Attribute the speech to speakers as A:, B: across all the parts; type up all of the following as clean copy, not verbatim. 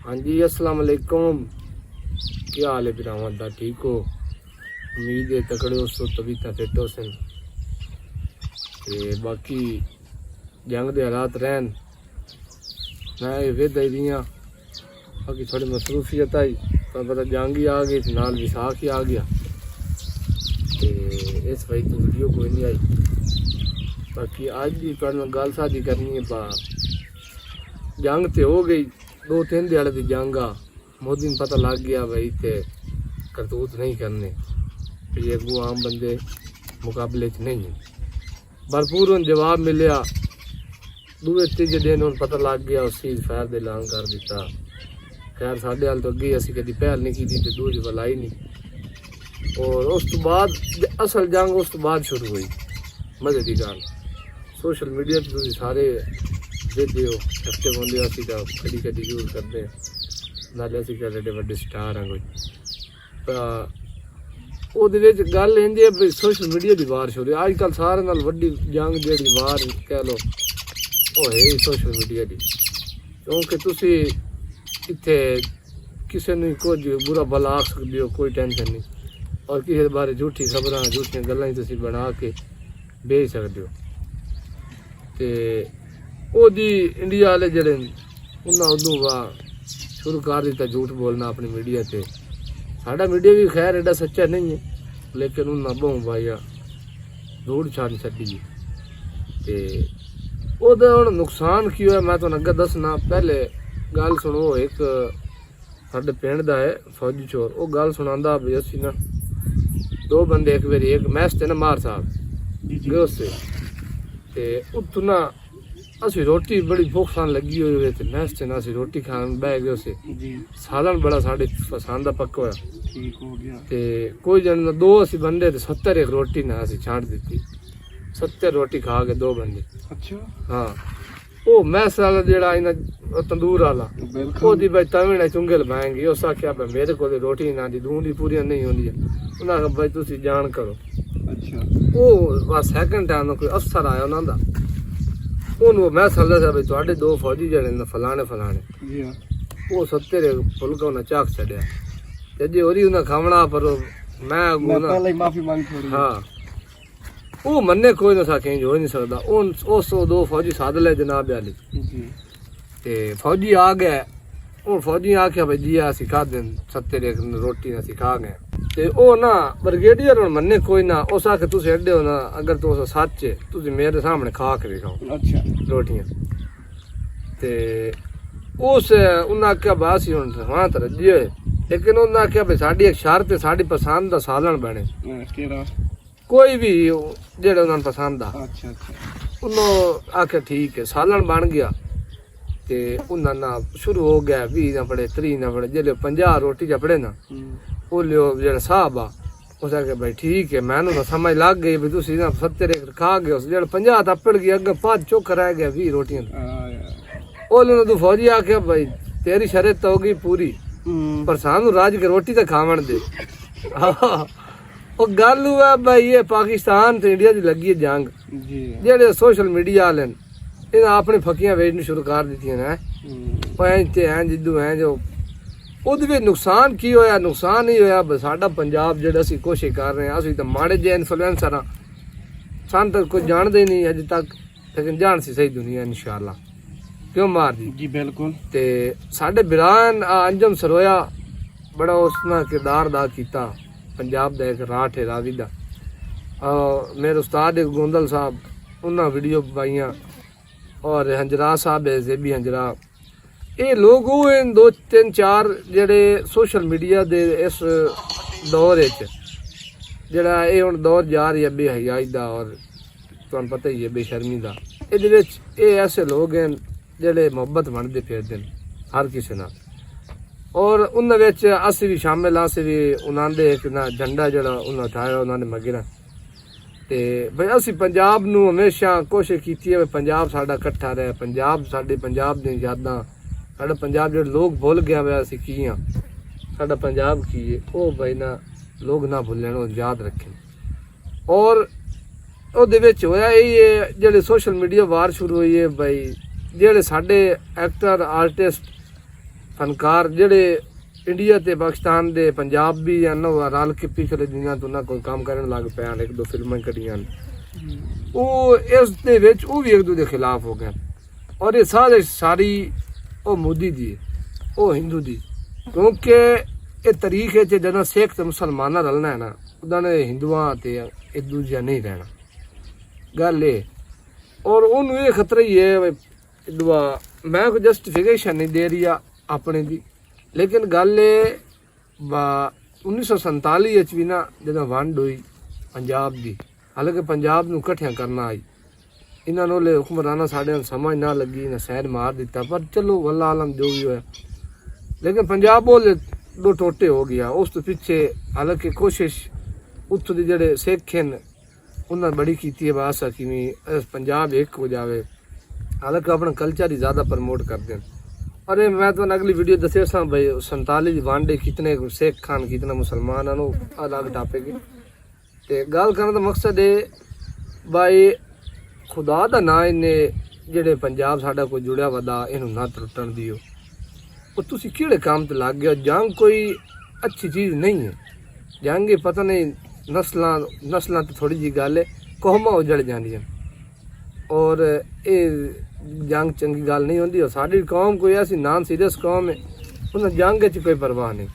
A: हाँ जी, अस्सलाम वालेकुम। क्या हाल है भरावां दा? ठीक हो? उम्मीद है तकड़े हो सो तभी फिट हो सन ते बाकी जंग दे हालात रहन मैं वेद आई दियाँ बाकी थोड़ी मसरूफियत आई पर पता जंग ही आ गई थी नाल विसाख ही आ गया ते इस वजह तो वीडियो कोई नहीं आई। बाकी आज भी तुहाडे गल साझी करनी है पा जंग तो हो गई 2-3 दिहाड़े की जंग आ मोदी ने पता लग गया भाई ते करतूत नहीं करने ये अगू आम बंदे मुकाबले च नहीं है। भरपूर उन जवाब मिलया दूए तीजे दिन उन पता लग गया उस चीज फैर दे ऐलान कर दिता। खैर साढ़े हाल तो अगे असी कभी पहल नहीं की थी दूज बुलाई नहीं और उस तो बाद असल जंग उस तो बाद शुरू हुई। मजे की गल सोशल मीडिया पर तुम सारे देखते हो हफ्ते पाँदे असी तो कभी कभी यूज करते हैं नाले असी क्या एडे वड्डे स्टार हैं कोई वो गल इंज है भी सोशल मीडिया की वार शुरू अजकल सारे नाल वड्डी जंग जी वार कह लो वो है ही सोशल मीडिया की क्योंकि तुसी इत्थे किसी ने कुछ बुरा भला आख सकते हो कोई टेंशन नहीं और किसी बारे झूठी खबर झूठियां गल्लां तुसी बना के भेज सकते हो ते ओदी इंडिया वाले जड़े उन्हें उदू वाह शुरू कर दिता झूठ बोलना अपनी मीडिया से। साडा मीडिया भी खैर एडा सच्चा नहीं है लेकिन उन्हें बहु भाइया धूड़ छान छड़ी ते ओदा हुण नुकसान की होया मैं तुहानूं अगे दसना। पहले गल सुनो एक साडे पिंड दा है फौजी चोर वो गल सुनांदा भी असीं ना 2 बंदे एक बारी एक मैस ते ना मार साहब गए उससे ते उत्थों ना असी रोटी बड़ी भुख सान लगी हुई है मैस से ना असी रोटी खान बह गए उसे सालन बड़ा साढ़े पसंद पक्का होया ठीक हो गया ते कोई जन 2 असी बंदे ते 70 एक रोटी ना असी छांट दी 70 रोटी खा के 2 बंदे। अच्छा हाँ वो मैस वाला जेड़ा इना तंदूर वाला ओदी भाई तवे चुंगे लबाएंगे उस आख्या भाई मेरे को रोटी ना दी दूंदी पूरी नहीं होंदी उन्हें आख्या भाई तुसी जान करो। अच्छा वो बस सैकंड टाइम कोई अफसर आया उन्हों का वो मैं समझा था भाई थोड़े 2 फौजी जड़े फलाने वो 70 फुलका उन्हें चाक छड़िया ते जे होरी उन्हें खावना पर मैं पहले माफी मांगी हाँ वो मन्ने कोई ना सकें हो नहीं सकता उस 2 फौजी साध ले जनाब वाली ते फौजी आ गए हूँ फौजी आख्या भाई जी असी खा दें 70 रोटी असी खा गए ते ओ ना ब्रिगेडियर हुण मन्ने कोई ना उस आखे तुस एडे हो ना अगर तुस सच है तुस मेरे सामने खा के दिखाओ अच्छा रोटियां ते उस उन्हें आख्या बस हुण वहां तो रजी होए लेकिन उन्हें आख्या भाई साडी एक शर्त है साडी पसंद दा सालन बने कोई भी जेड़ा उन्हें पसंद आ। अच्छा अच्छा उन्होंने आख्या ठीक है सालन बन गया ते उन्हें ना शुरू हो गया 20 ना पड़े 30 ना पड़े जेले 50 रोटी चपड़े ना वो लियो जेड़ा साहब आ उस आखे भाई ठीक है मैनू ना समझ लग गई भी तुसी ना 70 खा गए उस जेड़ा 50 तपड़ गया अगे 5 चौक रह गया 20 रोटियां ओले तू फौजी आखे भाई तेरी शर्त होगी पूरी पर सानू राज के रोटी तो खावन दे। वो गल हुआ भाई ये पाकिस्तान ते इंडिया की लगी है जंग जेड़े सोशल मीडिया वाले इन्हें अपनी फकियां बेचनी शुरू कर दी हैं जिद्दू हैं जो उहदे नुकसान की होया नुकसान ही होया साडा पंजाब जेड़ा असी कोशिश कर रहे हैं असी तो माड़े जे इन्फ्लुएंसर हाँ सन तक कोई जानते ही नहीं अज तक लेकिन जान सी सही दुनिया इंशाअल्लाह क्यों मार जी बिल्कुल ते साडे बिरान अंजम सरोया बड़ा उसना किरदार अदा किया पंजाब का एक राठ है रावी का मेरे उस्ताद एक गोंदल साहब उन्हें वीडियो पाइया और हंजरा साहब है जेबी हंजरा ये लोग वो 2-3-4 जेड़े सोशल मीडिया दे इस दौर जड़ा ये हुण दौर जा रही है बेहयाई का और तुहानूं पता ही है बेशर्मी का ये ऐसे लोग हैं जेड़े मुहब्बत वंडदे फिरदे हर किसी नाल और उन्हें असी भी शामिल असी भी उन्होंने एक ना झंडा जड़ा उन्हें उठाया उन्होंने मगेरा ते भाई असी पंजाब नूं हमेशा कोशिश की है पंजाब साडा कट्ठा रहे पंजाब साडे पंजाब दी यादां साडा पंजाब जो लोग भुल गया वे असी की हाँ साडा पंजाब की है वो भाई ना लोग ना भुलन याद रखें। और ਉਹਦੇ ਵਿੱਚ ਹੋਇਆ ਇਹ ਜਿਹੜੇ ਸੋਸ਼ਲ ਮੀਡੀਆ ਵਾਰ ਸ਼ੁਰੂ ਹੋਈ ਹੈ ਭਾਈ ਜਿਹੜੇ ਸਾਡੇ ਐਕਟਰ ਆਰਟਿਸਟ फनकार जेड़े इंडिया ते पाकिस्तान दे पंजाब भी हैं वो रल के पिछले दिनों तो ना कोई काम करने लग पे हैं, एक दो फिल्में कढ़ियां वो इस दे विच वो भी एक दूसरे के खिलाफ हो गए और ये सारी वो मोदी दी वो हिंदू दी क्योंकि ये तरीके च जदों सिख ते मुसलमान रलना है ना उदा ने हिंदुआं ते एक दूजा नहीं रहना गल ये और उन्होंने ये खतरा ही है दुआ मैं कोई जस्टिफिकेशन नहीं दे रही अपने दी लेकिन गल ये 1947 भी ना जदों वंड हुई पंजाब दी हालांकि पंजाब नूं इकट्ठियां करना आई इन्होंने हुक्मराना साढ़े समझ ना लगी ना सैर मार दिता पर चलो वल्ला आलम जो भी होया लेकिन पंजाब बोले दो टोटे हो गया उस तो पीछे हालांकि कोशिश उत्थों के जेडे सिख हैं उन्होंने बड़ी की है बासा कि पंजाब एक हो जाए हालांकि अपना कल्चर ही ज़्यादा प्रमोट करते हैं अरे मैं तो अगली वीडियो दसे सा भाई 47 वांडे कितने सिख खान कितने मुसलमान हैं अलग टॉपिक ते गल करने का मकसद है भाई खुदा का ना इन्हें जेडे पंजाब साडा कोई जुड़िया वदा इनू ना टुटन दियो और तुसी किहड़े काम ते लग गए जंग कोई अच्छी चीज़ नहीं है जंग पता नहीं नस्लां तो थोड़ी जी गल है कौमां उजड़ जांदियां और ये जंग चंगी गल नहीं होंदी और साडी कौम कोई ऐसी नॉन सीरियस कौम है उन्हें जंग च कोई परवाह नहीं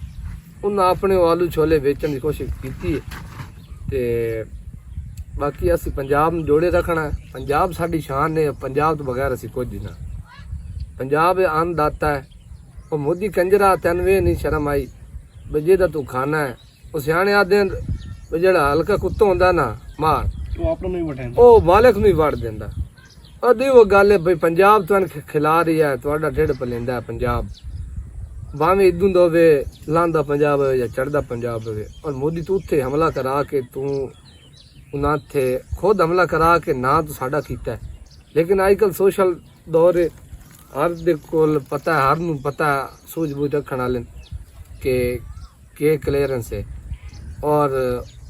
A: उन्हें अपने आलू छोले बेचने की कोशिश की है ते बाकी असी पंजाब नूं जोड़े रखना है पंजाब साडी शान है पंजाब तो बगैर असी कुछ ना पंजाब अन्नदाता है और मोदी कंजरा तेन वे नहीं शर्म आई भी जेदा तू खाना है वो सियाने आदे जेड़ा हल्का कुत्ता होंदा ना मार वो मालिक नूं ही वड़ देंदा और दी वो गल है भाई पंजाब तुहानू खिला रही है तुहाडा ढिड पलेंदा है पंजाब भावें इदूं दा होवे लांदा पंजाब होवे या चढ़दा पंजाब होवे और मोदी तू उत्थे हमला करा के तू उन्हां थे खुद हमला करा के ना तो साडा कीता है लेकिन आजकल सोशल दौर है हर दे कोल पता है हर नूं पता सूझबूझ रखण वाले के क्लीयरेंस है और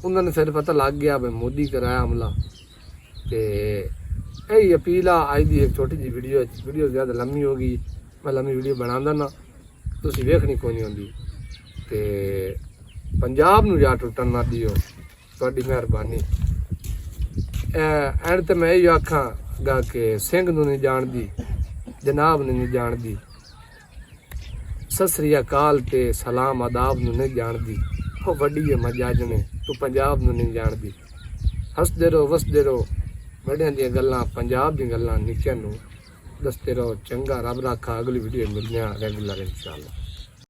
A: उन्होंने फिर पता लग गया भाई मोदी कराया हमला ते यही अपील आ आज की एक छोटी जी वीडियो ज़्यादा लम्मी होगी मैं लम्मी वीडियो बनांदा ना तुसीं वेखनी कोई नहीं होंदी ते पंजाब नूं जा टुटन ना दियो तुहाडी मेहरबानी एंड ते मैं इहो आखांगा कि सिंह नूं नहीं जानदी जनाब नूं नहीं जानदी सत श्री अकाल ते सलाम आदाब नूं नहीं जानदी वो वड्डी है मजाजने तू पंजाब नूं नहीं जानदी हसदे रहो वसदे रहो बड़ियां दी गल्लां पंजाब दी गल्लां निक्कियां नूं दसते रहो चंगा रब रखा अगली वीडियो मिलने रेगुलर इंशाअल्लाह।